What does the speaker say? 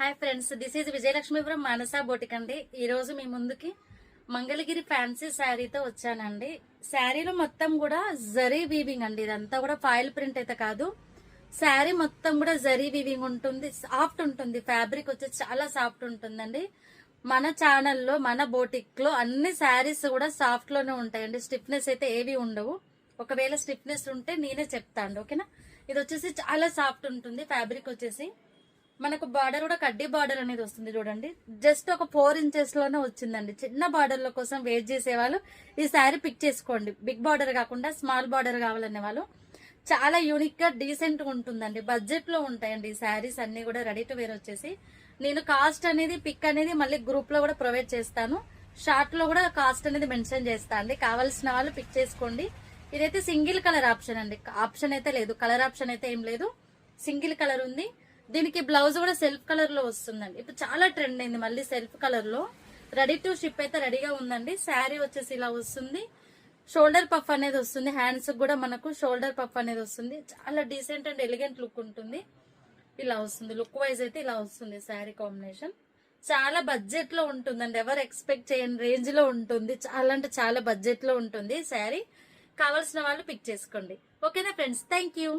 Hi friends, this is Vijayalakshmipuram Manasa boutique అండి. ఈ రోజు మీ ముందుకి మంగళగిరి ఫ్యాన్సీ శారీతో వచ్చానండి. శారీలో మొత్తం కూడా జరీ వీవింగ్ అండి. ఇదంతా కూడా ఫాయిల్ ప్రింట్ అయితే కాదు. శారీ మొత్తం కూడా జరీ వీవింగ్ ఉంటుంది. సాఫ్ట్ ఉంటుంది. ఫ్యాబ్రిక్ వచ్చి చాలా సాఫ్ట్ ఉంటుందండి. మన ఛానల్లో మన బోటిక్ లో అన్ని శారీస్ కూడా సాఫ్ట్ లోనే ఉంటాయండి. స్టిఫ్నెస్ అయితే ఏవి ఉండవు. ఒకవేళ స్టిఫ్నెస్ ఉంటే నేనే చెప్తాను, ఓకేనా. ఇది వచ్చేసి చాలా సాఫ్ట్ ఉంటుంది. ఫ్యాబ్రిక్ వచ్చేసి మనకు బార్డర్ కూడా కడ్డీ బార్డర్ అనేది వస్తుంది చూడండి. జస్ట్ ఒక 4 ఇంచెస్ లోనే వచ్చిందండి. చిన్న బార్డర్ల కోసం వెయిట్ చేసే వాళ్ళు ఈ శారీ పిక్ చేసుకోండి. బిగ్ బార్డర్ కాకుండా స్మాల్ బార్డర్ కావాలనే వాళ్ళు చాలా యూనిక్ గా డీసెంట్ గా ఉంటుందండి. బడ్జెట్ లో ఉంటాయండి ఈ శారీస్ అన్ని కూడా. రెడీ టు వేర్ వచ్చేసి నేను కాస్ట్ అనేది పిక్ అనేది మళ్ళీ గ్రూప్ లో కూడా ప్రొవైడ్ చేస్తాను. షార్ట్ లో కూడా కాస్ట్ అనేది మెన్షన్ చేస్తా అండి. కావాల్సిన వాళ్ళు పిక్ చేసుకోండి. ఇదైతే సింగిల్ కలర్ ఆప్షన్ అండి. ఆప్షన్ అయితే లేదు, కలర్ ఆప్షన్ అయితే ఏం లేదు. సింగిల్ కలర్ ఉంది. దీనికి బ్లౌజ్ కూడా సెల్ఫ్ కలర్ లో వస్తుందండి. ఇప్పుడు చాలా ట్రెండ్ అయింది మళ్ళీ సెల్ఫ్ కలర్ లో. రెడీ టు షిప్ అయితే రెడీగా ఉందండి. శారీ వచ్చేసి ఇలా వస్తుంది. షోల్డర్ పఫ్ అనేది వస్తుంది. హ్యాండ్స్ కూడా మనకు షోల్డర్ పఫ్ అనేది వస్తుంది. చాలా డీసెంట్ అండ్ ఎలిగెంట్ లుక్ ఉంటుంది. ఇలా వస్తుంది. లుక్ వైజ్ అయితే ఇలా వస్తుంది శారీ కాంబినేషన్. చాలా బడ్జెట్ లో ఉంటుందండి. ఎవరు ఎక్స్పెక్ట్ చేయని రేంజ్ లో ఉంటుంది. చాలా అంటే చాలా బడ్జెట్ లో ఉంటుంది శారీ. కావాల్సిన వాళ్ళు పిక్ చేసుకోండి. ఓకేనా ఫ్రెండ్స్, థ్యాంక్ యూ.